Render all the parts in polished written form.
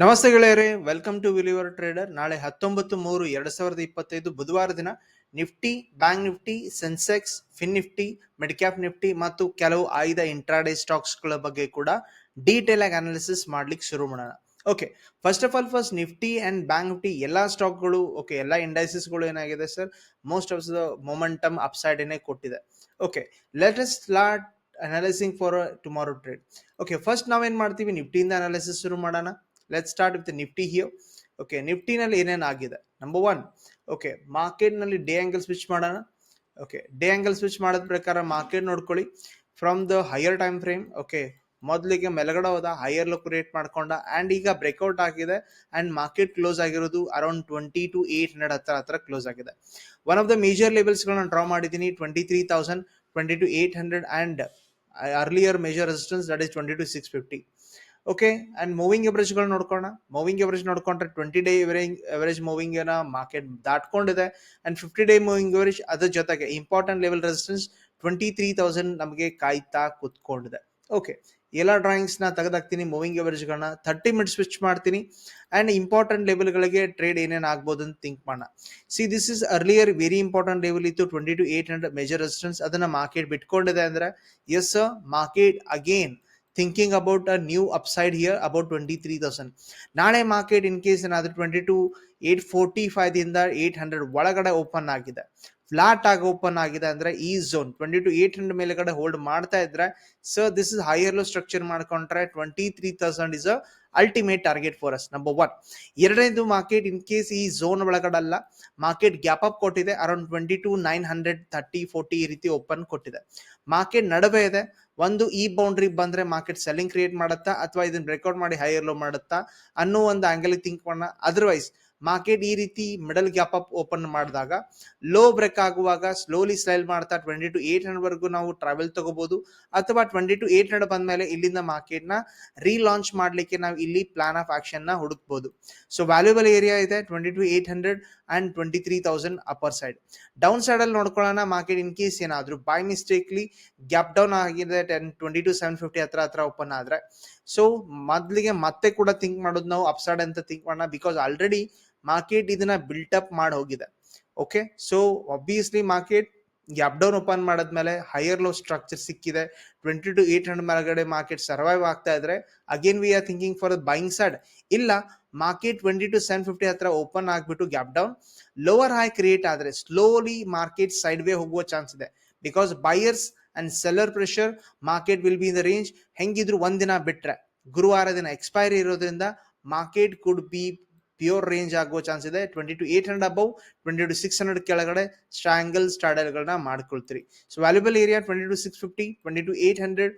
ನಮಸ್ತೆ ಗೆಳೆಯರೇ, welcome to ವಿಲಿವರ್ trader. ನಾಳೆ 19/3/2025 ಬುಧವಾರ ದಿನ Nifty, bank Nifty, Sensex, fin Nifty, mid cap Nifty ಮತ್ತು ಕೆಲವು ಆಯ್ದ ಇಂಟ್ರಾಡೇ ಸ್ಟಾಕ್ಸ್ಗಳ ಬಗ್ಗೆ ಕೂಡ ಡೀಟೇಲ್ ಆಗಿ ಅನಾಲಿಸಿಸ್ ಮಾಡ್ಲಿಕ್ಕೆ ಶುರು ಮಾಡೋಣ. Okay, first Nifty and bank Nifty ಎಲ್ಲಾ ಸ್ಟಾಕ್ಗಳು, ಓಕೆ, ಎಲ್ಲಾ ಇಂಡೈಸಸ್ಗಳು ಏನಾಗಿದೆ sir, most of the momentum upside ಏನೇ ಕೊಟ್ಟಿದೆ. Okay, let us start analysing for tomorrow trade. Okay, first ನಾವೇನ್ ಮಾಡ್ತೀವಿ, ನಿಫ್ಟಿಯಿಂದ ಅನಾಲಿಸಿಸ್ ಶುರು ಮಾಡೋಣ. Let start with Nifty here. Okay, ನಿಫ್ಟಿನಲ್ಲಿ ಏನೇನಾಗಿದೆ? ನಂಬರ್ 1, ಓಕೆ, ಮಾರ್ಕೆಟ್ನಲ್ಲಿ ಡೇ ಆಂಗಲ್ ಸ್ವಿಚ್ ಮಾಡೋಣ. ಓಕೆ, ಡೇ ಆಂಗಲ್ ಸ್ವಿಚ್ ಮಾಡೋದ ಪ್ರಕಾರ ಮಾರ್ಕೆಟ್ ನೋಡ್ಕೊಳ್ಳಿ from the higher time frame. Okay, ಮೊದಲಿಗೆ ಮೇಲ್ಗಡೆ ಹೋದ, ಹೈಯರ್ ಲೋ ಕ್ರಿಯೇಟ್ ಮಾಡ್ಕೊಂಡ ಅಂಡ್ ಈಗ ಬ್ರೇಕ್ಔಟ್ ಆಗಿದೆ ಅಂಡ್ ಮಾರ್ಕೆಟ್ ಕ್ಲೋಸ್ ಆಗಿರೋದು ಅರೌಂಡ್ 22,800 ಹತ್ರ ಕ್ಲೋಸ್ ಆಗಿದೆ. One of the major levels ಗಳನ್ನ ಡ್ರಾ ಮಾಡಿದ್ದೀನಿ, 23,000, 22,800 and earlier major resistance that is 22,650. Okay, and moving average ಗಳು ನೋಡ್ಕೋಣ. ಮೂವಿಂಗ್ ಎವರೇಜ್ ನೋಡ್ಕೊಂಡ್ರೆ 20 ಡೇ ಎವರೇಜ್ ಮೂವಿಂಗ್ ಏನ ಮಾರ್ಕೆಟ್ ದಾಟ್ಕೊಂಡಿದೆ ಅಂಡ್ 50 ಡೇ ಮೂವಿಂಗ್ ಎವರೇಜ್ ಅದ್ರ ಜೊತೆಗೆ ಇಂಪಾರ್ಟೆಂಟ್ ಲೆವೆಲ್ ರೆಸಿಸ್ಟೆನ್ಸ್ 23,000 ನಮಗೆ ಕಾಯ್ತಾ ಕುತ್ಕೊಂಡಿದೆ. ಓಕೆ, ಎಲ್ಲ ಡ್ರಾಯಿಂಗ್ಸ್ ನ ತೆಗೆದಾಕ್ತೀನಿ, ಮೂವಿಂಗ್ ಎವರೇಜ್ ಗಳನ್ನ 30 ಮಿನಿಟ್ ಸ್ವಿಚ್ ಮಾಡ್ತೀನಿ ಅಂಡ್ ಇಂಪಾರ್ಟೆಂಟ್ ಲೆವೆಲ್ ಗಳಿಗೆ ಟ್ರೇಡ್ ಏನೇನ್ ಆಗ್ಬೋದು ಅಂತ ಥಿಂಕ್ ಮಾಡೋಣ. See, this is earlier very important level ಇತ್ತು 22,800 ಮೇಜರ್ ರೆಸಿಸ್ಟೆನ್ಸ್. ಅದನ್ನ ಮಾರ್ಕೆಟ್ ಬಿಟ್ಕೊಂಡಿದೆ ಅಂದ್ರೆ yes, market again thinking about a new upside here about 23,000. ನಾಳೆ ಮಾರ್ಕೆಟ್ ಇನ್ ಕೇಸ್ ಏನಾದ್ರೂ 22,845 ದಿಂದ 800 ಒಳಗಡೆ ಓಪನ್ ಆಗಿದೆ, ಫ್ಲಾಟ್ ಆಗಿ ಓಪನ್ ಆಗಿದೆ ಅಂದ್ರೆ ಈ ಝೋನ್ 22,800 ಮೇಲೆಗಡೆ ಹೋಲ್ಡ್ ಮಾಡ್ತಾ ಇದ್ರೆ sir, this is higher low structure ಮಾಡ್ಕೊಂಡ್ರೆ 23,000 is a ultimate target for us. Number 1. ಎರಡನೇದು, ಮಾರ್ಕೆಟ್ ಇನ್ ಕೇಸ್ ಈ ಝೋನ್ ಒಳಗಡೆ ಅಲ್ಲ, ಮಾರ್ಕೆಟ್ ಗ್ಯಾಪ್ ಅಪ್ ಕೊಟ್ಟಿದೆ ಅರೌಂಡ್ 22,930-40 ಈ ರೀತಿ ಓಪನ್ ಕೊಟ್ಟಿದೆ. ಮಾರ್ಕೆಟ್ ನಡುವೆ ಇದೆ. ಒಂದು ಈ ಬೌಂಡ್ರಿ ಬಂದ್ರೆ ಮಾರ್ಕೆಟ್ ಸೆಲ್ಲಿಂಗ್ ಕ್ರಿಯೇಟ್ ಮಾಡುತ್ತಾ ಅಥವಾ ಇದನ್ನ ಬ್ರೇಕ್ಔಟ್ ಮಾಡಿ ಹೈಯರ್ ಲೋ ಮಾಡುತ್ತಾ ಅನ್ನೋ ಒಂದು ಆಂಗಲ್ ಥಿಂಕ್ ಮಾಡೋಣ. ಅದರ್ವೈಸ್ ಮಾರ್ಕೆಟ್ ಈ ರೀತಿ ಮಿಡಲ್ ಗ್ಯಾಪ್ ಅಪ್ ಓಪನ್ ಮಾಡಿದಾಗ ಲೋ ಬ್ರೇಕ್ ಆಗುವಾಗ ಸ್ಲೋಲಿ ಸ್ಲೈಲ್ ಮಾಡ್ತಾ 22,800 ವರೆಗೂ ನಾವು ಟ್ರಾವೆಲ್ ತಗೋಬಹುದು, ಅಥವಾ 22,800 ಬಂದ್ಮೇಲೆ ಇಲ್ಲಿಂದ ಮಾರ್ಕೆಟ್ ನ ರೀಲಾಂಚ್ ಮಾಡ್ಲಿಕ್ಕೆ ನಾವು ಇಲ್ಲಿ ಪ್ಲಾನ್ ಆಫ್ ಆಕ್ಷನ್ ನ ಹುಡುಕ್ಬಹುದು. ಸೊ ವ್ಯಾಲ್ಯೂಬಲ್ ಏರಿಯಾ ಇದೆ 22,800 and 23,000 upper side. Down side ಅಲ್ಲಿ ನೋಡ್ಕೊಳ್ಳೋಣ. ಮಾರ್ಕೆಟ್ ಇನ್ ಕೇಸ್ ಏನಾದ್ರು ಬೈ ಮಿಸ್ಟೇಕ್ಲಿ ಗ್ಯಾಪ್ ಡೌನ್ ಆಗಿದೆ 22,750 ಹತ್ರ ಓಪನ್ ಆದ್ರೆ, ಸೊ ಮೊದಲಿಗೆ ಮತ್ತೆ ಕೂಡ ಥಿಂಕ್ ಮಾಡೋದು ನಾವು ಅಪ್ಸೈಡ್ ಅಂತ ಥಿಂಕ್ ಮಾಡೋಣ. ಬಿಕಾಸ್ ಆಲ್ರೆಡಿ ಮಾರ್ಕೆಟ್ ಇದನ್ನ ಬಿಲ್ಟ್ ಅಪ್ ಮಾಡಿ ಹೋಗಿದೆ. Okay, so obviously market gap down open ಮಾಡಾದ್ಮೇಲೆ ಹೈಯರ್ ಲೋ ಸ್ಟ್ರಕ್ಚರ್ ಸಿಕ್ಕಿದೆ, 22,800 ಮೇಲ್ಗಡೆ ಮಾರ್ಕೆಟ್ ಸರ್ವೈವ್ ಆಗ್ತಾ ಇದ್ರೆ again we are thinking for buying side. ಇಲ್ಲ, ಮಾರ್ಕೆಟ್ 22,750 ಹತ್ರ ಓಪನ್ ಆಗ್ಬಿಟ್ಟು gap down lower high create ಆದ್ರೆ ಸ್ಲೋಲಿ ಮಾರ್ಕೆಟ್ ಸೈಡ್ ವೇ ಹೋಗುವ ಚಾನ್ಸ್ ಇದೆ. Because buyers and seller pressure, market will be in the range. ಹೆಂಗಿದ್ರು ಒಂದಿನ ಬಿಟ್ರೆ ಗುರುವಾರ ದಿನ ಎಕ್ಸ್ಪೈರಿ ಇರೋದ್ರಿಂದ market could be pure range ಆಗುವ ಚಾನ್ಸ್ ಇದೆ. 22,800 ಅಬೌವ್, 22,600 ಕೆಳಗಡೆ ಸ್ಟ್ರಾಂಗಲ್ ಸ್ಟಾಡಲ್ ಗಳನ್ನ ಮಾಡ್ಕೊಳ್ತೀರಿ. ಸೊ ವ್ಯಾಲ್ಯೂಬಲ್ ಏರಿಯಾ 22,650, 22,800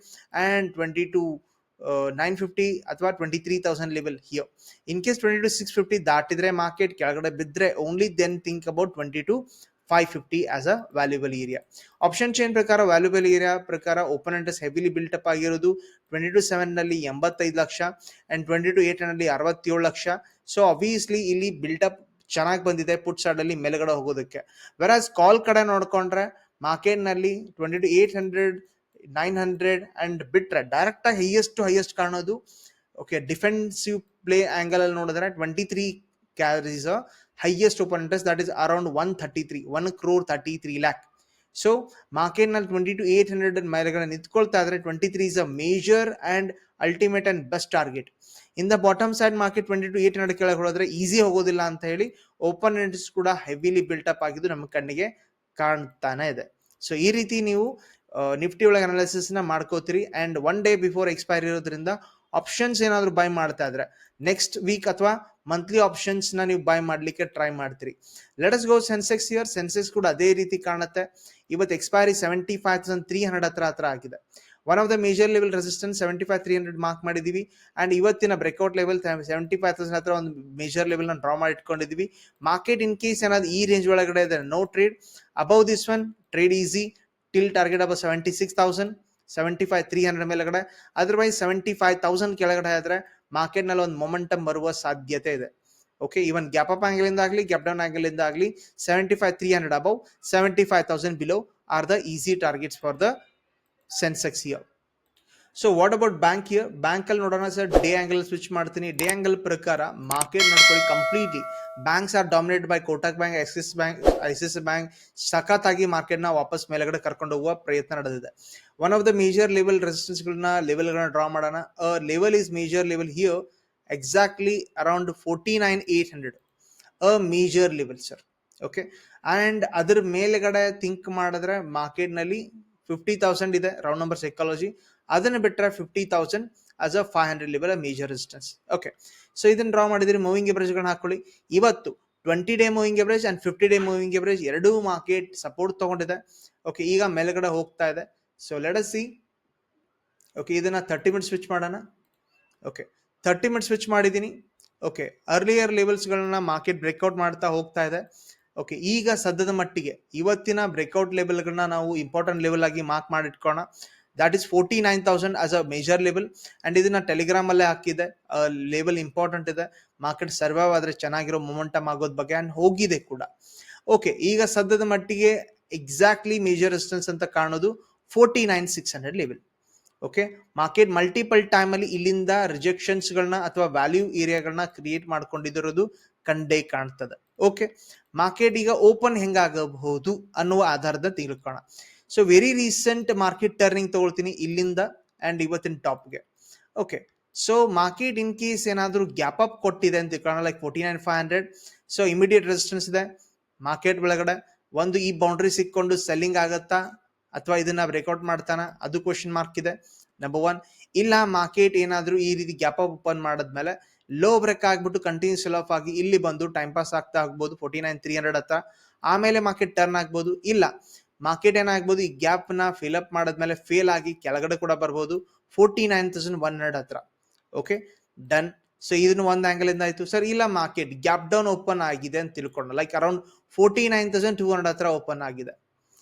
ಅಂಡ್ 22,950 ಅಥವಾ 23,000 ಲೆವೆಲ್ ಹಿಯರ್. ಇನ್ ಕೇಸ್ 22,650 ದಾಟಿದ್ರೆ ಮಾರ್ಕೆಟ್ ಕೆಳಗಡೆ ಬಿದ್ರೆ only then think about 22,550 as a valuable area. Option chain ಪ್ರಕಾರ ವ್ಯಾಲ್ಯೂಬಲ್ ಏರಿಯಾ ಪ್ರಕಾರ open interest heavily built up ಆಗಿರೋದು 22,700 ನಲ್ಲಿ 85 ಲಕ್ಷ ಅಂಡ್ 22,800 ನಲ್ಲಿ 67 ಲಕ್ಷ. ಸೊ ಆಬ್ವಿಯಸ್ಲಿ ಇಲ್ಲಿ ಬಿಲ್ಟ್ ಅಪ್ ಚೆನ್ನಾಗಿ ಬಂದಿದೆ ಪುಟ್ ಸೈಡ್ ಅಲ್ಲಿ ಮೇಲ್ಗಡೆ ಹೋಗೋದಕ್ಕೆ. ವೆರಾಸ್ ಕಾಲ್ ಕಡೆ ನೋಡ್ಕೊಂಡ್ರೆ ಮಾರ್ಕೆಟ್ ನಲ್ಲಿ 22,800, 900 ಅಂಡ್ ಬಿಟ್ರೆ ಡೈರೆಕ್ಟ್ ಆಗಿ ಹೈಯೆಸ್ಟ್ ಕಾಣೋದು. ಓಕೆ, ಡಿಫೆನ್ಸಿವ್ ಪ್ಲೇ ಆಂಗಲ್ ಅಲ್ಲಿ ನೋಡಿದ್ರೆ 23 carries a highest open interest, that is around 1 crore 33 lakh. So market ನಲ್ಲಿ 22,800 ಮೇಲೆಗಡೆ ನಿಂತ್ಕೊಳ್ತಾ ಇದ್ರೆ 23 is a major and ultimate and best target. In the bottom side market 22,800 ಕೆಳಗೆ ಹೋದ್ರೆ easy ಹೋಗೋದಿಲ್ಲ ಅಂತ ಹೇಳಿ ಓಪನ್ ಇಂಟ್ರೆಸ್ಟ್ ಕೂಡ ಹೆವಿಲಿ ಬಿಲ್ಟ್ ಅಪ್ ಆಗಿದ್ದು ನಮ್ಮ ಕಣ್ಣಿಗೆ ಕಾಣ್ತಾನೆ ಇದೆ. ಸೊ ಈ ರೀತಿ ನೀವು ನಿಫ್ಟಿ ಒಳಗೆ ಅನಾಲಿಸಿಸ್ ನ ಮಾಡ್ಕೋತೀರಿ and one day before expiry ಇರೋದ್ರಿಂದ ಆಪ್ಷನ್ಸ್ ಏನಾದ್ರು ಬೈ ಮಾಡ್ತಾ ಇದ್ರೆ ನೆಕ್ಸ್ಟ್ ವೀಕ್ ಅಥವಾ ಮಂತ್ಲಿ ಆಪ್ಷನ್ಸ್ ನ ನೀವು ಬೈ ಮಾಡ್ಲಿಕ್ಕೆ ಟ್ರೈ ಮಾಡ್ತೀರಿ. Let us go Sensex here. Sensex ಕೂಡ ಅದೇ ರೀತಿ ಕಾಣುತ್ತೆ. ಇವತ್ತು ಎಕ್ಸ್ಪೈರಿ 75,300 ಹತ್ರ ಆಗಿದೆ. One of the major level resistance 75,300 mark ಮಾಡಿದೀವಿ ಅಂಡ್ ಇವತ್ತಿನ ಬ್ರೇಕ್ಔಟ್ ಲೆವೆಲ್ 75,000 ಹತ್ರ ಒಂದು ಮೇಜರ್ ಲೆವೆಲ್ ನ ಡ್ರಾ ಮಾಡಿ ಇಟ್ಕೊಂಡಿದೀವಿ. ಮಾರ್ಕೆಟ್ ಇನ್ ಕೇಸ್ ಏನಾದ್ರು ಈ ರೇಂಜ್ ಒಳಗಡೆ ಇದೆ, no trade. Above this one trade easy till target above 76,000, 75,300 ಮೇಲೆಗಡೆ. ಅದರ್ವೈಸ್ 75,000 ಕೆಳಗಡೆ ಆದ್ರೆ ಮಾರ್ಕೆಟ್ ನಲ್ಲಿ ಒಂದು ಮೊಮೆಂಟಮ್ ಬರುವ ಸಾಧ್ಯತೆ ಇದೆ. Okay, even gap up angle ಇಂದ ಆಗಲಿ ಗ್ಯಾಪ್ ಡೌನ್ ಆಂಗಲ್ ಇಂದ ಆಗಲಿ 75,300 above, 75,000 below are the easy targets for the Sensex here. So what about bank here? Bank ಅಲ್ಲಿ ನೋಡೋಣ ಸರ್, ಡೇ ಆಂಗಲ್ ಸ್ವಿಚ್ ಮಾಡ್ತೀನಿ. ಡೇ ಆಂಗಲ್ ಪ್ರಕಾರ ಮಾರ್ಕೆಟ್ ನೋಡ್ಕೊಳ್ಳಿ completely banks are dominate by Kotak bank, ICICI bank ಸಖತ್ತಾಗಿ market ನ ವಾಪಸ್ ಮೇಲ್ಗಡೆ ಕರ್ಕೊಂಡು ಹೋಗುವ ಪ್ರಯತ್ನ ನಡೆದಿದೆ. One of the major level resistance ಲೆವೆಲ್ಗಳನ್ನ draw ಮಾಡೋಣ. Level is major level here exactly around 49,800 a major level sir. Okay, and ಅದ್ರ ಮೇಲ್ಗಡೆ ಥಿಂಕ್ ಮಾಡಿದ್ರೆ ಮಾರ್ಕೆಟ್ ನಲ್ಲಿ 50,000 ಇದೆ ರೌಂಡ್ ನಂಬರ್ ಸೈಕಾಲಜಿ. ಅದನ್ನ ಬಿಟ್ಟರೆ 50,000 as a 500 level major resistance. Okay, so ಇದನ್ನ draw ಮಾಡಿದ್ರೆ ಮೂವಿಂಗ್ ಎವರೇಜ್ ಗಳನ್ನ ಹಾಕೊಳ್ಳಿ. ಇವತ್ತು 20 day moving average and 50 day moving average ಎರಡೂ ಮಾರ್ಕೆಟ್ ಸಪೋರ್ಟ್ ತಗೊಂಡಿದೆ. ಓಕೆ, ಈಗ ಮೇಲ್ಗಡೆ ಹೋಗ್ತಾ ಇದೆ. So let us C. Okay, ಇದನ್ನ 30 ಮಿನಿಟ್ ಸ್ವಿಚ್ ಮಾಡೋಣ. ಓಕೆ, 30 ಮಿನಿಟ್ ಸ್ವಿಚ್ ಮಾಡಿದ್ದೀನಿ. ಓಕೆ, ಅರ್ಲಿಯರ್ ಲೆವೆಲ್ಸ್ಗಳನ್ನ ಮಾರ್ಕೆಟ್ ಬ್ರೇಕ್ಔಟ್ ಮಾಡ್ತಾ ಹೋಗ್ತಾ ಇದೆ. ಓಕೆ, ಈಗ ಸದ್ಯದ ಮಟ್ಟಿಗೆ ಇವತ್ತಿನ ಬ್ರೇಕ್ಔಟ್ ಲೆವೆಲ್ಗಳನ್ನ ನಾವು ಇಂಪಾರ್ಟೆಂಟ್ ಲೆವೆಲ್ ಆಗಿ ಮಾರ್ಕ್ ಮಾಡಿಟ್ಕೋಣ. That is 49,000 as a major level. And ಇದನ್ನ ಟೆಲಿಗ್ರಾಮ್ ಅಲ್ಲೇ ಹಾಕಿದೆ. ಲೆವೆಲ್ ಇಂಪಾರ್ಟೆಂಟ್ ಇದೆ, ಮಾರ್ಕೆಟ್ ಸರ್ವೈವ್ ಆದ್ರೆ ಚೆನ್ನಾಗಿರೋ ಮೊಮೆಂಟಮ್ ಆಗೋದ್ ಬಗ್ಗೆ ಅಂಡ್ ಹೋಗಿದೆ ಕೂಡ. ಓಕೆ, ಈಗ ಸದ್ಯದ ಮಟ್ಟಿಗೆ ಎಕ್ಸಾಕ್ಟ್ಲಿ ಮೇಜರ್ ರೆಸಿಸ್ಟೆನ್ಸ್ ಅಂತ ಕಾಣೋದು 49,600 level. Okay, market multiple time ಅಲ್ಲಿ ಇಲ್ಲಿಂದ ರಿಜೆಕ್ಷನ್ಸ್ ಗಳನ್ನ ಅಥವಾ ವ್ಯಾಲ್ಯೂ ಏರಿಯಾಗಳನ್ನ ಕ್ರಿಯೇಟ್ ಮಾಡ್ಕೊಂಡಿರೋದು ಕಂಡೇ ಕಾಣ್ತದೆ. ಓಕೆ, ಮಾರ್ಕೆಟ್ ಈಗ ಓಪನ್ ಹೆಂಗಾಗಬಹುದು ಅನ್ನುವ ಆಧಾರದ ತಿಳ್ಕೋಣ. So very recent market turning ತಗೊಳ್ತೀನಿ ಇಲ್ಲಿಂದ ಅಂಡ್ ಇವತ್ತಿನ ಟಾಪ್ಗೆ. Okay, so market in case ಏನಾದ್ರು ಗ್ಯಾಪ್ ಅಪ್ ಕೊಟ್ಟಿದೆ ಅಂತ ತಿಳ್ಕೋಣ, ಲೈಕ್ 49,500. ಸೊ ಇಮಿಡಿಯೇಟ್ ರೆಸಿಸ್ಟೆನ್ಸ್ ಇದೆ ಮಾರ್ಕೆಟ್ ಒಳಗಡೆ. ಒಂದು ಈ ಬೌಂಡ್ರಿ ಸಿಕ್ಕೊಂಡು ಸೆಲ್ಲಿಂಗ್ ಆಗತ್ತಾ ಅಥವಾ ಇದನ್ನ ಬ್ರೇಕ್ಔಟ್ ಮಾಡ್ತಾನ, ಅದು ಕ್ವಶನ್ ಮಾರ್ಕ್ ಇದೆ ನಂಬರ್ ಒನ್. ಇಲ್ಲ ಮಾರ್ಕೆಟ್ ಏನಾದ್ರೂ ಈ ರೀತಿ ಗ್ಯಾಪ್ ಅಪ್ ಓಪನ್ ಮಾಡಿದ್ಮೇಲೆ ಲೋ ಬ್ರೇಕ್ ಆಗ್ಬಿಟ್ಟು ಕಂಟಿನ್ಯೂಸ್ ಸೆಲ್ ಆಫ್ ಆಗಿ ಇಲ್ಲಿ ಬಂದು ಟೈಮ್ ಪಾಸ್ ಆಗ್ತಾ ಹೋಗ್ಬೋದು 49,300 ಹತ್ರ. ಆಮೇಲೆ ಮಾರ್ಕೆಟ್ ಟರ್ನ್ ಆಗ್ಬೋದು. ಇಲ್ಲ ಮಾರ್ಕೆಟ್ ಏನಾಗ್ಬೋದು, ಈ ಗ್ಯಾಪ್ ನ ಫಿಲ್ ಅಪ್ ಮಾಡಿದ್ಮೇಲೆ ಫೇಲ್ ಆಗಿ ಕೆಳಗಡೆ ಕೂಡ ಬರ್ಬೋದು 49,100 ಹತ್ರ. Okay, done. ಸೊ ಇದನ್ನ ಒಂದ್ ಆಂಗಲ್ ಇಂದ ಆಯ್ತು ಸರ್. ಇಲ್ಲ ಮಾರ್ಕೆಟ್ ಗ್ಯಾಪ್ ಡೌನ್ ಓಪನ್ ಆಗಿದೆ ಅಂತ ತಿಳ್ಕೊಂಡು, ಲೈಕ್ ಅರೌಂಡ್ 49,200 ಹತ್ರ ಓಪನ್ ಆಗಿದೆ.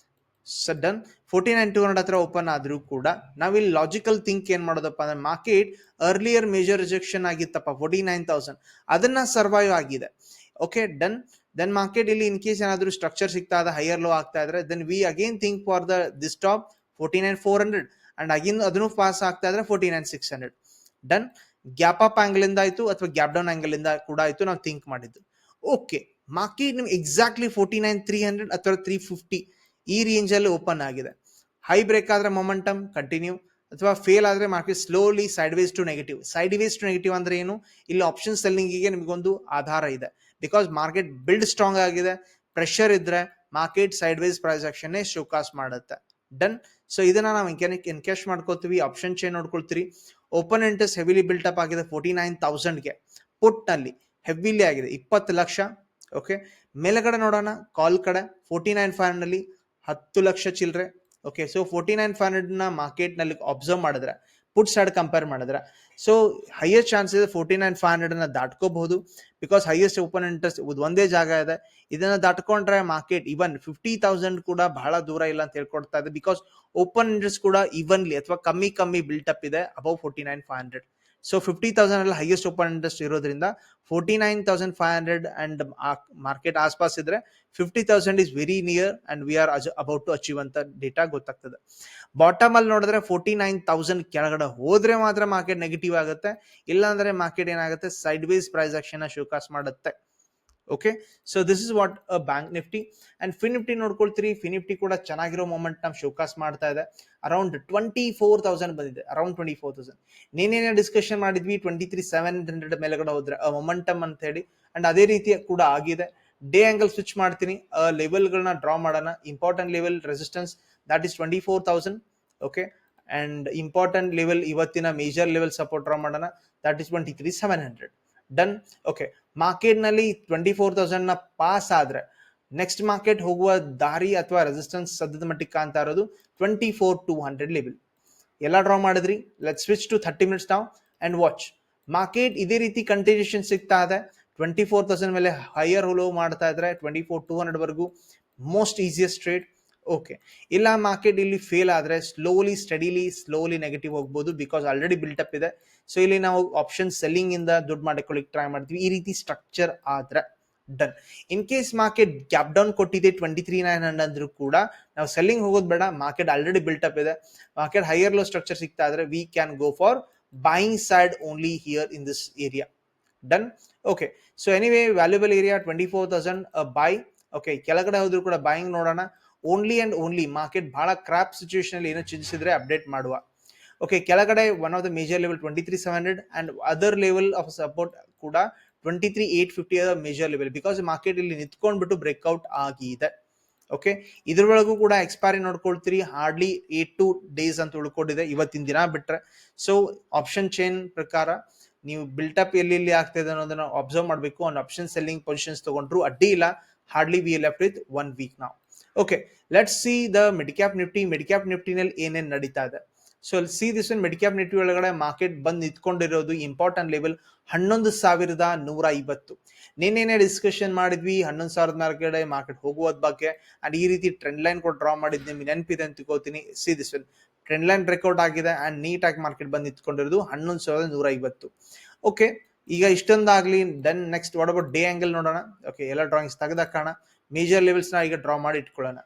ಸಡನ್ 49,200 ಹತ್ರ ಓಪನ್ ಆದ್ರೂ ಕೂಡ ನಾವಿಲ್ಲಿ ಲಾಜಿಕಲ್ ಥಿಂಕ್ ಏನ್ ಮಾಡೋದಪ್ಪ ಅಂದ್ರೆ, ಮಾರ್ಕೆಟ್ ಅರ್ಲಿಯರ್ ಮೇಜರ್ ರಿಜೆಕ್ಷನ್ ಆಗಿತ್ತಪ್ಪ 49,000, ಅದನ್ನ ಸರ್ವೈವ್ ಆಗಿದೆ. Okay, done. ದೆನ್ ಮಾರ್ಕೆಟ್ ಇಲ್ಲಿ ಇನ್ ಕೇಸ್ ಏನಾದ್ರು ಸ್ಟ್ರಕ್ಚರ್ ಸಿಗ್ತಾ ಇದೆ, ಹೈಯರ್ ಲೋ ಆಗ್ತಾ ಇದ್ರೆ, then we again think for the this top 49,400 and again ಅದನ್ನು ಪಾಸ್ ಆಗ್ತಾ ಇದ್ರೆ 49,600. ಡನ್. ಗ್ಯಾಪ್ ಅಪ್ ಆಂಗಲ್ ಇಂದ ಆಯ್ತು ಅಥವಾ ಗ್ಯಾಪ್ ಡೌನ್ ಆಂಗಲ್ ಇಂದ ಕೂಡ ಆಯ್ತು ನಾವು ಥಿಂಕ್ ಮಾಡಿದ್ದು. ಓಕೆ, ಮಾರ್ಕೆಟ್ ನಿಮ್ಗೆ ಎಕ್ಸಾಕ್ಟ್ಲಿ 49,300 ಅಥವಾ 350 ಈ ರೇಂಜ್ ಅಲ್ಲಿ ಓಪನ್ ಆಗಿದೆ. ಹೈ ಬ್ರೇಕ್ ಆದ್ರೆ ಮೊಮೆಂಟಮ್ ಕಂಟಿನ್ಯೂ, ಅಥವಾ ಫೇಲ್ ಆದ್ರೆ market slowly sideways to negative. Sideways to negative ಅಂದ್ರೆ ಏನು? ಇಲ್ಲಿ ಆಪ್ಷನ್ ಸೆಲ್ಲಿಂಗಿಗೆ ನಿಮಗೊಂದು ಆಧಾರ ಇದೆ. ಬಿಕಾಸ್ ಮಾರ್ಕೆಟ್ ಬಿಲ್ಡ್ ಸ್ಟ್ರಾಂಗ್ ಆಗಿದೆ, ಪ್ರೆಷರ್ ಇದ್ರೆ market sideways price action showcase ಮಾಡುತ್ತೆ. ಡನ್. ಸೊ ಇದನ್ನ ನಾವು ಎನ್ಕ್ಯಾಶ್ ಮಾಡ್ಕೋತೀವಿ. ಆಪ್ಷನ್ ಚೈನ್ ನೋಡ್ಕೊಳ್ತೀರಿ. Open interest heavily built up ಆಗಿದೆ 49,000ಗೆ. ಪುಟ್ ನಲ್ಲಿ ಹೆವಿಲಿ ಆಗಿದೆ 20 ಲಕ್ಷ. ಓಕೆ, ಮೇಲ್ಗಡೆ ನೋಡೋಣ ಕಾಲ್ ಕಡೆ 49,500 ನಲ್ಲಿ 10 ಲಕ್ಷ ಚಿಲ್ಲರೆ. ಓಕೆ, ಸೊ 49,500 ನ ಮಾರ್ಕೆಟ್ ನಲ್ಲಿ ಅಬ್ಸರ್ವ್ ಮಾಡಿದ್ರೆ, ಪುಟ್ ಸೈಡ್ ಕಂಪೇರ್ ಮಾಡಿದ್ರೆ, ಸೊ ಹೈಯೆಸ್ಟ್ ಚಾನ್ಸ್ ಇದೆ 49,500 ನ ದಾಟ್ಕೋಬಹುದು. ಬಿಕಾಸ್ ಹೈಯೆಸ್ಟ್ ಓಪನ್ ಇಂಟ್ರೆಸ್ಟ್ ಒಂದೇ ಜಾಗ ಇದೆ. ಇದನ್ನ ದಾಟ್ಕೊಂಡ್ರೆ ಮಾರ್ಕೆಟ್ ಇವನ್ 50,000 ಕೂಡ ಬಹಳ ದೂರ ಇಲ್ಲ ಅಂತ ಹೇಳ್ಕೊಡ್ತಾ ಇದೆ. ಬಿಕಾಸ್ ಓಪನ್ ಇಂಟ್ರೆಸ್ಟ್ ಕೂಡ ಇವನ್ಲಿ ಅಥವಾ ಕಮ್ಮಿ ಬಿಲ್ಟ್ ಅಪ್ ಇದೆ ಅಬೌವ್ 49,500. ಸೊ 50,000 ಅಲ್ಲಿ ಹೈಯೆಸ್ಟ್ ಓಪನ್ ಇಂಟ್ರೆಸ್ಟ್ ಇರೋದ್ರಿಂದ 49,500 ಅಂಡ್ ಮಾರ್ಕೆಟ್ ಆಸ್ಪಾಸ್ ಇದ್ರೆ 50,000 is very near and we are about to achieve ಅಂತ ಡೇಟಾ ಗೊತ್ತಾಗ್ತದೆ. ಬಾಟಮ್ ಅಲ್ಲಿ ನೋಡಿದ್ರೆ 49,000 ಕೆಳಗಡೆ ಹೋದ್ರೆ ಮಾತ್ರ ಮಾರ್ಕೆಟ್ ನೆಗೆಟಿವ್ ಆಗುತ್ತೆ. ಇಲ್ಲ ಅಂದ್ರೆ ಮಾರ್ಕೆಟ್ ಏನಾಗುತ್ತೆ, sideways price action showcase ಮಾಡುತ್ತೆ. Okay, so this is what bank Nifty. And Fin Nifty ನೋಡ್ಕೊಳ್ತೀರಿ. ಫಿನ್ ನಿಫ್ಟಿ ಕೂಡ ಚೆನ್ನಾಗಿರೋ ಮೊಮೆಂಟ್ ನಮ್ ಶೋಕಾಸ್ ಮಾಡ್ತಾ ಇದೆ. ಅರೌಂಡ್ 24,000 ಬಂದಿದೆ, ಅರೌಂಡ್ 24,000. ನೀನೇನೇ ಡಿಸ್ಕಷನ್ ಮಾಡಿದ್ವಿ 23,700 ಮೇಲೆಗಡೆ ಹೋದ್ರೆ ಮೊಮೆಂಟಮ್ ಅಂತ ಹೇಳಿ, ಅಂಡ್ ಅದೇ ರೀತಿ ಕೂಡ ಆಗಿದೆ. ಡೇ ಆಂಗಲ್ ಸ್ವಿಚ್ ಮಾಡ್ತೀನಿ. ಲೆವೆಲ್ಗಳನ್ನ ಡ್ರಾ ಮಾಡೋಣ. Important level resistance that is 24,000. Okay, and important level ಇವತ್ತಿನ ಮೇಜರ್ ಲೆವೆಲ್ ಸಪೋರ್ಟ್ ಡ್ರಾ ಮಾಡೋಣ. That is 23,700. Done. Okay, market ನಲ್ಲಿ 24,000 ನ ಪಾಸ್ ಆದ್ರೆ ನೆಕ್ಸ್ಟ್ ಮಾರ್ಕೆಟ್ ಹೋಗುವ ದಾರಿ ಅಥವಾ ರೆಸಿಸ್ಟೆನ್ಸ್ ಸದ್ಯದ ಮಟ್ಟಿಗೆ ಕಾಣ್ತಾ ಇರೋದು 24,200 ಲೆವೆಲ್. ಎಲ್ಲ ಡ್ರಾ ಮಾಡಿದ್ರಿ. ಲೆಟ್ ಸ್ವಿಚ್ ಟು 30 ಮಿನಿಟ್ಸ್ ನಾವ್ ಅಂಡ್ ವಾಚ್. ಮಾರ್ಕೆಟ್ ಇದೇ ರೀತಿ ಕಂಟಿನ್ಯೂಷನ್ ಸಿಗ್ತಾ ಇದೆ. 24,000 ಮೇಲೆ ಹೈಯರ್ ಲೋ ಮಾಡ್ತಾ ಇದ್ರೆ 24,200 ವರೆಗೂ ಮೋಸ್ಟ್ ಈಸಿಯೆಸ್ಟ್ ಟ್ರೇಡ್. ಓಕೆ, ಇಲ್ಲ ಮಾರ್ಕೆಟ್ ಇಲ್ಲಿ ಫೇಲ್ ಆದ್ರೆ ಸ್ಲೋಲಿ ನೆಗೆಟಿವ್ ಹೋಗ್ಬೋದು. ಬಿಕಾಸ್ ಆಲ್ರೆಡಿ ಬಿಲ್ಟ್ ಅಪ್ ಇದೆ. ಸೊ ಇಲ್ಲಿ ನಾವು ಆಪ್ಷನ್ ಸೆಲ್ಲಿಂಗ್ ಇಂದ ದುಡ್ಡು ಮಾಡ್ಕೊಳ್ಳಿಕ್ ಟ್ರೈ ಮಾಡ್ತೀವಿ ಈ ರೀತಿ ಸ್ಟ್ರಕ್ಚರ್ ಆದ್ರೆ. Done. In case market gap down ಕೊಟ್ಟಿದೆ 23,900 ಅಂದ್ರೂ ಕೂಡ ನಾವು ಸೆಲ್ಲಿಂಗ್ ಹೋಗೋದು ಬೇಡ, ಮಾರ್ಕೆಟ್ ಆಲ್ರೆಡಿ ಬಿಲ್ಟ್ ಅಪ್ ಇದೆ. ಮಾರ್ಕೆಟ್ ಹೈಯರ್ ಲೋ ಸ್ಟ್ರಕ್ಚರ್ ಸಿಗ್ತಾ ಇದ್ರೆ we can go for buying side only here in this area. Done. Okay, so anyway valuable area 24,000 by. Okay, ಕೆಳಗಡೆ ಹೋದ್ರು ಕೂಡ ಬೈಯಿಂಗ್ ನೋಡೋಣ. ಓನ್ಲಿ ಅಂಡ್ ಓನ್ಲಿ ಮಾರ್ಕೆಟ್ ಬಹಳ crop situation ಅಲ್ಲಿ ಏನೋ ಚೇಂಜಸ್ ಇದ್ರೆ ಅಪ್ಡೇಟ್ ಮಾಡುವ. ಓಕೆ, ಕೆಳಗಡೆ one of the major level 23,700 and other level of support ಕೂಡ 23,850 ಮೇಜರ್ ಲೆವೆಲ್, ಬಿಕಾಸ್ ಮಾರ್ಕೆಟ್ ಇಲ್ಲಿ ನಿಂತ್ಕೊಂಡ್ಬಿಟ್ಟು ಬ್ರೇಕ್ಔಟ್ ಆಗಿದೆ. ಓಕೆ, ಇದ್ರೊಳಗೂ ಕೂಡ ಎಕ್ಸ್ಪೈರಿ ನೋಡ್ಕೊಳ್ತೀರಿ, ಹಾರ್ಡ್ಲಿ 8 days ಅಂತ ಉಳ್ಕೊಂಡಿದೆ ಇವತ್ತಿನ ದಿನ ಬಿಟ್ರೆ. ಸೊ ಆಪ್ಷನ್ ಚೈನ್ ಪ್ರಕಾರ ನೀವು ಬಿಲ್ಟಪ್ ಎಲ್ಲಿ ಆಗ್ತಿದೆ ಅನ್ನೋದನ್ನ ಅಬ್ಸರ್ವ್ ಮಾಡಬೇಕು. ಆನ್ ಆಪ್ಷನ್ ಸೆಲ್ಲಿಂಗ್ ಪೊಸಿಷನ್ಸ್ ತಗೊಂಡ್ರು ಅಡ್ಡಿ ಇಲ್ಲ. Hardly we left with 1 week ನಾವು. Okay, let's see the mid cap Nifty. Mid cap ನಿಫ್ಟಿನಲ್ಲಿ ಏನೇನ್ ನಡೀತಾ ಇದೆ? So see this one mid cap Nifty ಒಳಗಡೆ ಮಾರ್ಕೆಟ್ ಬಂದು ನಿಂತ್ಕೊಂಡಿರೋದು ಇಂಪಾರ್ಟೆಂಟ್ ಲೆವೆಲ್ 11,150. ನಿನ್ನೆ ಡಿಸ್ಕಷನ್ ಮಾಡಿದ್ವಿ 11,000 ಮಾರ್ಕೆಟ್ ಹೋಗುವುದ ಬಗ್ಗೆ, ಅಂಡ್ ಈ ರೀತಿ ಟ್ರೆಂಡ್ ಲೈನ್ ಕೂಡ ಡ್ರಾ ಮಾಡಿದ್ ನಿಮ್ಗೆ ನೆನಪಿದೆ ಅಂತ ತಿಳ್ಕೊತೀನಿ. See this one trend line breakout ಆಗಿದೆ ಅಂಡ್ ನೀಟಾಗಿ ಮಾರ್ಕೆಟ್ ಬಂದು ನಿಂತ್ಕೊಂಡಿರೋದು 11,150. ಓಕೆ, ಈಗ ಇಷ್ಟೊಂದಾಗ್ಲಿ. Then next what about day angle ನೋಡೋಣ. ಓಕೆ, ಎಲ್ಲ ಡ್ರಾಯಿಂಗ್ಸ್ ತೆಗೆದಾಕೋಣ. ಮೇಜರ್ ಲೆವೆಲ್ಸ್ ನ ಈಗ ಡ್ರಾ ಮಾಡಿ ಇಟ್ಕೊಳ್ಳೋಣ.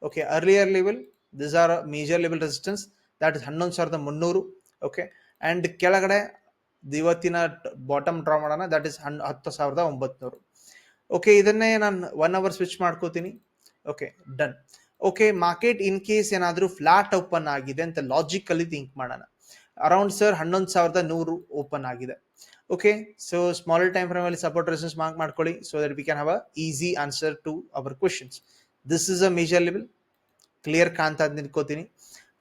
Okay, earlier level, this are major level resistance, that is 11,300. Okay, and ಕೆಳಗಡೆ ಇವತ್ತಿನ ಬಾಟಮ್ ಡ್ರಾ ಮಾಡೋಣ, ದಟ್ ಇಸ್ 10,900. ಓಕೆ, ಇದನ್ನೇ ನಾನು 1 hour ಸ್ವಿಚ್ ಮಾಡ್ಕೋತೀನಿ. Okay, done. Okay, market in case ಏನಾದ್ರೂ ಫ್ಲಾಟ್ ಓಪನ್ ಆಗಿದೆ ಅಂತ ಲಾಜಿಕಲಿ ಥಿಂಕ್ ಮಾಡೋಣ. ಅರೌಂಡ್ ಸರ್ 11,100 ಓಪನ್ ಆಗಿದೆ. Okay, so smaller time frame ಅಲ್ಲಿ ಸಪೋರ್ಟ್ ರೆಸಿಸ್ಟೆನ್ಸ್ ಮಾರ್ಕ್ ಮಾಡ್ಕೊಳ್ಳಿ, so that we can have a easy answer to our questions. This is a major level, clear ಕಾಣ್ತಾ ಅಂತ ನಿಂತ್ಕೋತೀನಿ.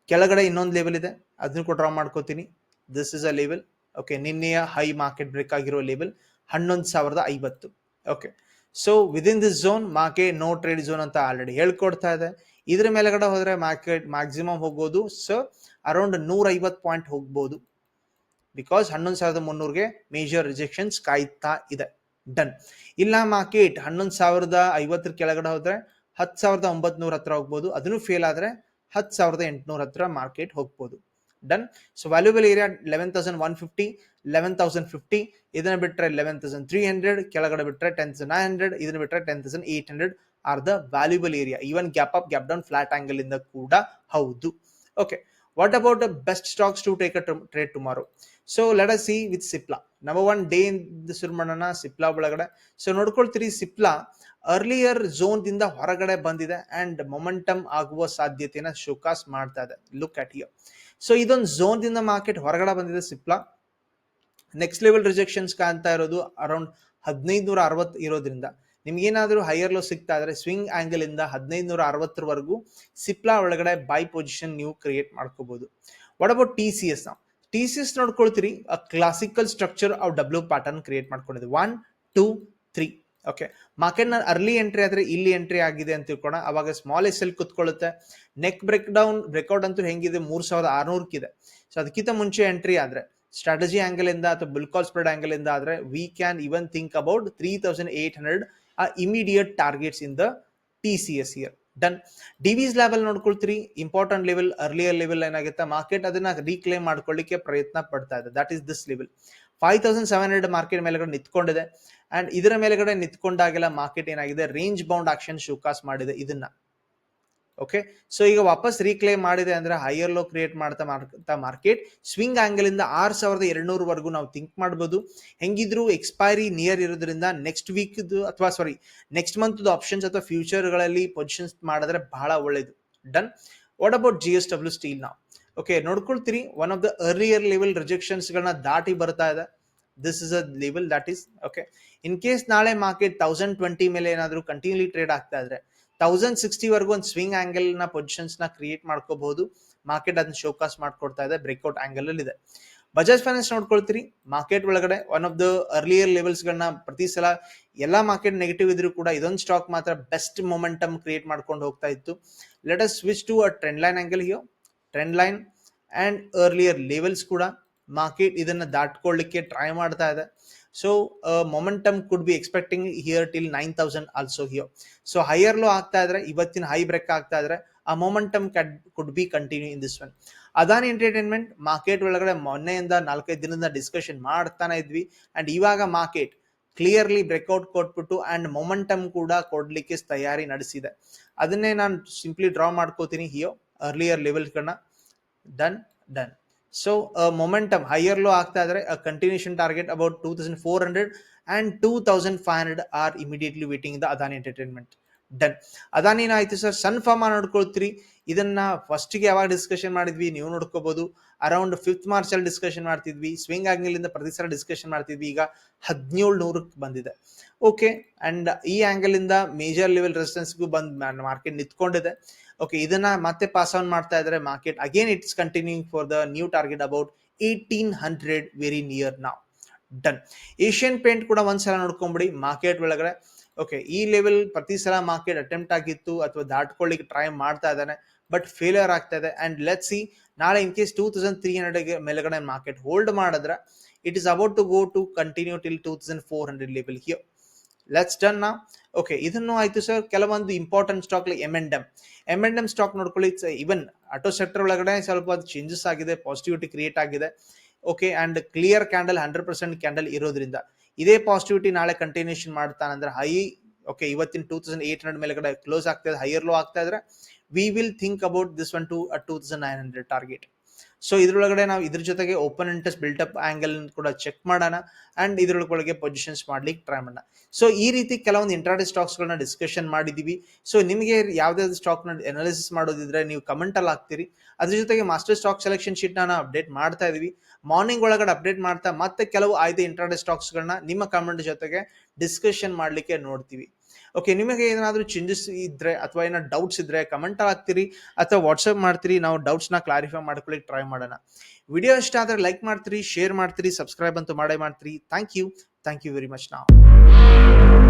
ಕೆಳಗಡೆ ಇನ್ನೊಂದು ಲೆವೆಲ್ ಇದೆ, ಅದನ್ನು ಕೂಡ ಡ್ರಾ ಮಾಡ್ಕೋತೀನಿ. This is a level. Okay, ನಿನ್ನೆಯ ಹೈ ಮಾರ್ಕೆಟ್ ಬ್ರೇಕ್ ಆಗಿರೋ level 11,050. Okay, so within this zone market no trade zone ಅಂತ ಆಲ್ರೆಡಿ ಹೇಳ್ಕೊಡ್ತಾ ಇದೆ. ಇದ್ರ ಮೇಲೆಗಡೆ ಹೋದ್ರೆ ಮಾರ್ಕೆಟ್ ಮ್ಯಾಕ್ಸಿಮಮ್ ಹೋಗೋದು ಸೊ ಅರೌಂಡ್ 150 ಪಾಯಿಂಟ್ ಹೋಗ್ಬೋದು, ಬಿಕಾಸ್ 11,300ಗೆ ಮೇಜರ್ ರಿಜೆಕ್ಷನ್ಸ್ ಕಾಯ್ತಾ ಇದೆ. ಡನ್. ಇಲ್ಲ ಮಾರ್ಕೆಟ್ 11,050 ಕೆಳಗಡೆ ಹೋದ್ರೆ 10,900 ಹತ್ರ ಹೋಗ್ಬೋದು, ಅದನ್ನು ಫೇಲ್ ಆದ್ರೆ 10,800 ಹತ್ರ ಮಾರ್ಕೆಟ್ ಹೋಗ್ಬೋದು. ಡನ್. ಸೊ ವ್ಯಾಲ್ಯೂಬಲ್ ಏರಿಯಾ 11,150, 11,050, ಇದನ್ನ ಬಿಟ್ರೆ 11,300, ಕೆಳಗಡೆ ಬಿಟ್ರೆ 10,900, ಇದನ್ನ ಬಿಟ್ರೆ 10,800 are the valuable area. Even gap up gap down flat angle ಇಂದ ಕೂಡ ಹೌದು. Okay, what about the best stocks to take a trade tomorrow? So let us see with Cipla. Number 1 day ಶುರು ಮಾಡೋಣ ಸಿಪ್ಲಾ ಒಳಗಡೆ. ಸೊ ನೋಡ್ಕೊಳ್ತೀರಿ, ಸಿಪ್ಲಾ ಅರ್ಲಿಯರ್ ಝೋನ್ ದಿಂದ ಹೊರಗಡೆ ಬಂದಿದೆ ಅಂಡ್ ಮೊಮೆಂಟಮ್ ಆಗುವ ಸಾಧ್ಯತೆನ ಶೋಕಾಸ್ ಮಾಡ್ತಾ ಇದೆ. Look at here. ಸೊ ಇದೊಂದು ಝೋನ್ ದಿಂದ ಮಾರ್ಕೆಟ್ ಹೊರಗಡೆ ಬಂದಿದೆ ಸಿಪ್ಲಾ. ನೆಕ್ಸ್ಟ್ ಲೆವೆಲ್ ರಿಜೆಕ್ಷನ್ಸ್ ಕಾಣ್ತಾ ಇರೋದು ಅರೌಂಡ್ 1560 ಇರೋದ್ರಿಂದ ನಿಮ್ಗೇನಾದ್ರೂ ಹೈಯರ್ ಲೋ ಸಿಗ್ತಾ ಇದ್ರೆ ಸ್ವಿಂಗ್ ಆಂಗಲ್ ಇಂದ 1560ವರೆಗೂ ಸಿಪ್ಲಾ ಒಳಗಡೆ ಬೈ ಪೊಸಿಷನ್ ನೀವು ಕ್ರಿಯೇಟ್ ಮಾಡ್ಕೋಬಹುದು. What about TCS? ನಾವು TCS ನೋಡ್ಕೊಳ್ತೀರಿ, classical structure of W pattern create ಮಾಡ್ಕೊಂಡಿದೆ 1 2 3. ಓಕೆ, ಮಾರ್ಕೆಟ್ ನ ಅರ್ಲಿ ಎಂಟ್ರಿ ಆದ್ರೆ ಇಲ್ಲಿ ಎಂಟ್ರಿ ಆಗಿದೆ ಅಂತ ತಿಳ್ಕೋಣ. ಅವಾಗ ಸ್ಮಾಲ್ ಎಸ್ ಎಲ್ ಕುತ್ಕೊಳ್ಳುತ್ತೆ. ನೆಕ್ ಬ್ರೇಕ್ಔಟ್ ಅಂತೂ ಹೆಂಗಿದೆ 3,600 ಇದೆ. ಸೊ ಅದಕ್ಕಿಂತ ಮುಂಚೆ ಎಂಟ್ರಿ ಆದ್ರೆ ಸ್ಟ್ರಾಟಜಿ ಆಂಗಲ್ ಇಂದ ಅಥವಾ ಬುಲ್ ಕಾಲ್ ಸ್ಪ್ರೆಡ್ ಆಂಗಲ್ ಇಂದ ಆದ್ರೆ we can even think about 3,800 immediate targets in the TCS here. Done. Divi's level ನೋಡ್ಕೊಳ್ತೀರಿ, ಇಂಪಾರ್ಟೆಂಟ್ ಲೆವೆಲ್. ಅರ್ಲಿಯರ್ ಲೆವೆಲ್ ಏನಾಗುತ್ತೆ, ಮಾರ್ಕೆಟ್ ಅದನ್ನ ರೀಕ್ಲೇಮ್ ಮಾಡ್ಕೊಳ್ಳಿಕ್ಕೆ ಪ್ರಯತ್ನ ಪಡ್ತಾ ಇದೆ. That is this level 5,700 market ಮೇಲೆಗಡೆ ನಿಂತ್ಕೊಂಡಿದೆ. ಅಂಡ್ ಇದರ ಮೇಲೆಗಡೆ ನಿಂತ್ಕೊಂಡಾಗೆಲ್ಲ ಮಾರ್ಕೆಟ್ ಏನಾಗಿದೆ, ರೇಂಜ್ ಬೌಂಡ್ ಆಕ್ಷನ್ ಶೋಕಾಸ್ ಮಾಡಿದೆ ಇದನ್ನ. ಓಕೆ, ಸೊ ಈಗ ವಾಪಸ್ ರೀಕ್ಲೇಮ್ ಮಾಡಿದೆ ಅಂದ್ರೆ ಹೈಯರ್ ಲೋ ಕ್ರಿಯೇಟ್ ಮಾಡ್ತಾ ಮಾರ್ಕೆಟ್ ಸ್ವಿಂಗ್ ಆಂಗಲ್ ಇಂದ 6,200 ವರೆಗೂ ನಾವು ಥಿಂಕ್ ಮಾಡಬಹುದು. ಹೆಂಗಿದ್ರು ಎಕ್ಸ್ಪೈರಿ ನಿಯರ್ ಇರೋದ್ರಿಂದ ನೆಕ್ಸ್ಟ್ ವೀಕ್ ಅಥವಾ ನೆಕ್ಸ್ಟ್ ಮಂತ್ ಆಪ್ಷನ್ಸ್ ಅಥವಾ ಫ್ಯೂಚರ್ ಗಳಲ್ಲಿ ಪೊಸಿಷನ್ಸ್ ಮಾಡಿದ್ರೆ ಬಹಳ ಒಳ್ಳೇದು. Done. What about GSW steel? ನಾವು ಓಕೆ ನೋಡ್ಕೊಳ್ತೀರಿ, one of the earlier level rejections ಗಳನ್ನ ದಾಟಿ ಬರ್ತಾ ಇದೆ. This is a level that is okay. In case ನಾಳೆ ಮಾರ್ಕೆಟ್ 1020 ಮೇಲೆ ಏನಾದ್ರು ಕಂಟಿನ್ಯೂಲಿ ಟ್ರೇಡ್ ಆಗ್ತಾ ಇದ್ರೆ 1060 ವರೆಗೂ ಒಂದು ಸ್ವಿಂಗ್ ಆಂಗಲ್ ನ ಪೊಸಿಷನ್ಸ್ ನ ಕ್ರಿಯೇಟ್ ಮಾಡ್ಕೋಬಹುದು. ಮಾರ್ಕೆಟ್ ಅದನ್ನ ಶೋಕಾಸ್ ಮಾಡ್ಕೊಡ್ತಾ ಇದೆ, ಬ್ರೇಕ್ಔಟ್ ಆಂಗಲ್ ಅಲ್ಲಿ ಇದೆ. ಬಜಾಜ್ ಫೈನಾನ್ಸ್ ನೋಡ್ಕೊಳ್ತೀರಿ, ಮಾರ್ಕೆಟ್ ಒಳಗಡೆ one of the earlier levels ಗಳನ್ನ ಪ್ರತಿ ಸಲ ಎಲ್ಲಾ ಮಾರ್ಕೆಟ್ ನೆಗೆಟಿವ್ ಇದ್ರೂ ಕೂಡ ಇದೊಂದು ಸ್ಟಾಕ್ ಮಾತ್ರ ಬೆಸ್ಟ್ ಮೊಮೆಂಟಮ್ ಕ್ರಿಯೇಟ್ ಮಾಡ್ಕೊಂಡು ಹೋಗ್ತಾ ಇತ್ತು. Let us switch to a trend line angle here. Trend line and earlier levels ಕೂಡ ಮಾರ್ಕೆಟ್ ಇದನ್ನ ದಾಟ್ಕೊಳ್ಳಿಕ್ಕೆ ಟ್ರೈ ಮಾಡ್ತಾ ಇದೆ. So momentum could be expecting here till 9,000 also here. So higher low ಆಗ್ತಾ ಇದ್ರೆ, ಇವತ್ತಿನ ಹೈ ಬ್ರೇಕ್ ಆಗ್ತಾ ಇದ್ರೆ ಆ momentum could be continue in this one. Adani entertainment market ಒಳಗಡೆ ಮೊನ್ನೆಯಿಂದ 4-5 ದಿನದಿಂದ ಡಿಸ್ಕಷನ್ ಮಾಡ್ತಾನೆ ಇದ್ವಿ. ಅಂಡ್ ಇವಾಗ ಮಾರ್ಕೆಟ್ ಕ್ಲಿಯರ್ಲಿ ಬ್ರೇಕ್ಔಟ್ ಕೊಟ್ಬಿಟ್ಟು ಅಂಡ್ ಮೊಮೆಂಟಮ್ ಕೂಡ ಕೊಡ್ಲಿಕ್ಕೆ ತಯಾರಿ ನಡೆಸಿದೆ. ಅದನ್ನೇ ನಾನು ಸಿಂಪ್ಲಿ ಡ್ರಾ ಮಾಡ್ಕೋತೀನಿ ಹಿಯೋ ಅರ್ಲಿಯರ್ ಲೆವೆಲ್ಗಳನ್ನ. Done. So momentum higher low ಆಗ್ತಾ ಇದ್ರೆ continuation target about 2400 and 2500 are immediately waiting the Adani entertainment. Done. ಅದಾನಿನ ಆಯ್ತು ಸರ್. ಸನ್ ಫಾರ್ಮಾ ನೋಡ್ಕೊಳ್ತೀರಿ. ಇದನ್ನ ಫಸ್ಟ್ಗೆ ಯಾವಾಗ ಡಿಸ್ಕಷನ್ ಮಾಡಿದ್ವಿ ನೀವು ನೋಡ್ಕೋಬಹುದು. ಅರೌಂಡ್ 5th ಮಾರ್ಚ್ ಅಲ್ಲಿ ಡಿಸ್ಕಷನ್ ಮಾಡ್ತಿದ್ವಿ. ಸ್ವಿಂಗ್ ಆಂಗಲ್ ಪ್ರತಿ ಸಲ ಡಿಸ್ಕಷನ್ ಮಾಡ್ತಿದ್ವಿ. ಈಗ 1700 ಬಂದಿದೆ. ಓಕೆ, ಅಂಡ್ ಈ ಆಂಗಲ್ ಇಂದ ಮೇಜರ್ ಲೆವೆಲ್ ರೆಸಿಸ್ಟೆನ್ಸ್ಗೂ ಬಂದ್ ಮಾರ್ಕೆಟ್ ನಿಂತ್ಕೊಂಡಿದೆ. ಓಕೆ, ಇದನ್ನ ಮತ್ತೆ ಪಾಸ್ ಆನ್ ಮಾಡ್ತಾ ಇದ್ರೆ market again it's continuing for the new target about 1800 very near ನಾವ್. ಡನ್. ಏಷ್ಯನ್ ಪೇಂಟ್ ಕೂಡ ಒಂದ್ಸಲ ನೋಡ್ಕೊಂಬಿಡಿ ಮಾರ್ಕೆಟ್ ಒಳಗಡೆ. ಓಕೆ, ಈ ಲೆವೆಲ್ ಪ್ರತಿ ಸಲ ಮಾರ್ಕೆಟ್ ಅಟೆಂಪ್ಟ್ ಆಗಿತ್ತು ಅಥವಾ ದಾಟ್ಕೊಳ್ಳಿಕ್ಕೆ ಟ್ರೈ ಮಾಡ್ತಾ ಇದ್ದಾನೆ, ಬಟ್ ಫೇಲಿಯರ್ ಆಗ್ತಾ ಇದೆ. ಅಂಡ್ ಲೆಟ್ ಸಿ ನಾಳೆ ಇನ್ ಕೇಸ್ 2300 ಮೇಲ್ಗಡೆ ಮಾರ್ಕೆಟ್ ಹೋಲ್ಡ್ ಮಾಡಿದ್ರೆ it is about to go to continue till 2400 level here. Let's done ನಾ. ಓಕೆ, ಇದನ್ನು ಆಯ್ತು ಸರ್. ಕೆಲವೊಂದು important stock like M stock ನೋಡ್ಕೊಳ್ಳಿ. ಇವನ್ ಆಟೋ ಸೆಕ್ಟರ್ ಒಳಗಡೆ ಸ್ವಲ್ಪ ಚೇಂಜಸ್ ಆಗಿದೆ, ಪಾಸಿಟಿವಿಟಿ ಕ್ರಿಯೇಟ್ ಆಗಿದೆ. Okay, and clear candle 100% candle ಇರೋದ್ರಿಂದ ಇದೇ ಪಾಸಿಟಿವಿಟಿ ನಾಳೆ ಕಂಟಿನ್ಯೂಷನ್ ಮಾಡ್ತಾನಂದ್ರೆ ಹೈ. ಓಕೆ, ಇವತ್ತಿನ 2800 ಮೇಲ್ಗಡೆ ಕ್ಲೋಸ್ ಆಗ್ತಾ ಇದೆ, ಹೈಯರ್ ಲೋ ಆಗ್ತಾ ಇದ್ರೆ we will think about this one to 2900 target. So ಇದ್ರೊಳಗಡೆ ನಾವು ಇದ್ರ ಜೊತೆಗೆ ಓಪನ್ ಇಂಟ್ರೆಸ್ಟ್ ಬಿಲ್ಟಪ್ ಆಂಗಲ್ ಕೂಡ ಚೆಕ್ ಮಾಡೋಣ ಅಂಡ್ ಇದ್ರೊಳಗೆ ಪೊಸಿಷನ್ಸ್ ಮಾಡ್ಲಿಕ್ಕೆ ಟ್ರೈ ಮಾಡೋಣ. ಸೊ ಈ ರೀತಿ ಕೆಲವೊಂದು ಇಂಟ್ರಾಡೇ ಸ್ಟಾಕ್ಸ್ ಗಳನ್ನ ಡಿಸ್ಕಷನ್ ಮಾಡಿದೀವಿ. ಸೊ ನಿಮಗೆ ಯಾವ್ದಾದ್ರು ಸ್ಟಾಕ್ ನ ಅನಾಲಿಸಿಸ್ ಮಾಡೋದಿದ್ರೆ ನೀವು ಕಮೆಂಟ್ ಅಲ್ಲಿ ಹಾಕ್ತೀರಿ. ಅದ್ರ ಜೊತೆಗೆ ಮಾಸ್ಟರ್ ಸ್ಟಾಕ್ ಸೆಲೆಕ್ಷನ್ ಶೀಟ್ ನಾನು ಅಪ್ಡೇಟ್ ಮಾಡ್ತಾ ಇದೀವಿ. ಮಾರ್ನಿಂಗ್ ಒಳಗಡೆ ಅಪ್ಡೇಟ್ ಮಾಡ್ತಾ ಮತ್ತೆ ಕೆಲವು ಆಯ್ದ ಇಂಟ್ರಾಡೇ ಸ್ಟಾಕ್ಸ್ ಗಳನ್ನ ನಿಮ್ಮ ಕಮೆಂಟ್ ಜೊತೆಗೆ ಡಿಸ್ಕಷನ್ ಮಾಡ್ಲಿಕ್ಕೆ ನೋಡ್ತೀವಿ. ಓಕೆ, ನಿಮಗೆ ಏನಾದರೂ ಚೇಂಜಸ್ ಇದ್ರೆ ಅಥವಾ ಏನಾದ್ರು ಡೌಟ್ಸ್ ಇದ್ರೆ ಕಮೆಂಟ್ ಆಗ್ತೀರಿ ಅಥವಾ ವಾಟ್ಸ್ಆಪ್ ಮಾಡ್ತೀರಿ. ನಾವು ಡೌಟ್ಸ್ ನ ಕ್ಲಾರಿಫೈ ಮಾಡ್ಕೊಳ್ಳಿಕ್ಕೆ ಟ್ರೈ ಮಾಡೋಣ. ವಿಡಿಯೋ ಇಷ್ಟ ಆದ್ರೆ ಲೈಕ್ ಮಾಡ್ತೀರಿ, ಶೇರ್ ಮಾಡ್ತೀರಿ, ಸಬ್ಸ್ಕ್ರೈಬ್ ಅಂತೂ ಮಾಡೇ ಮಾಡ್ತೀರಿ. Thank you very much. ನಾವು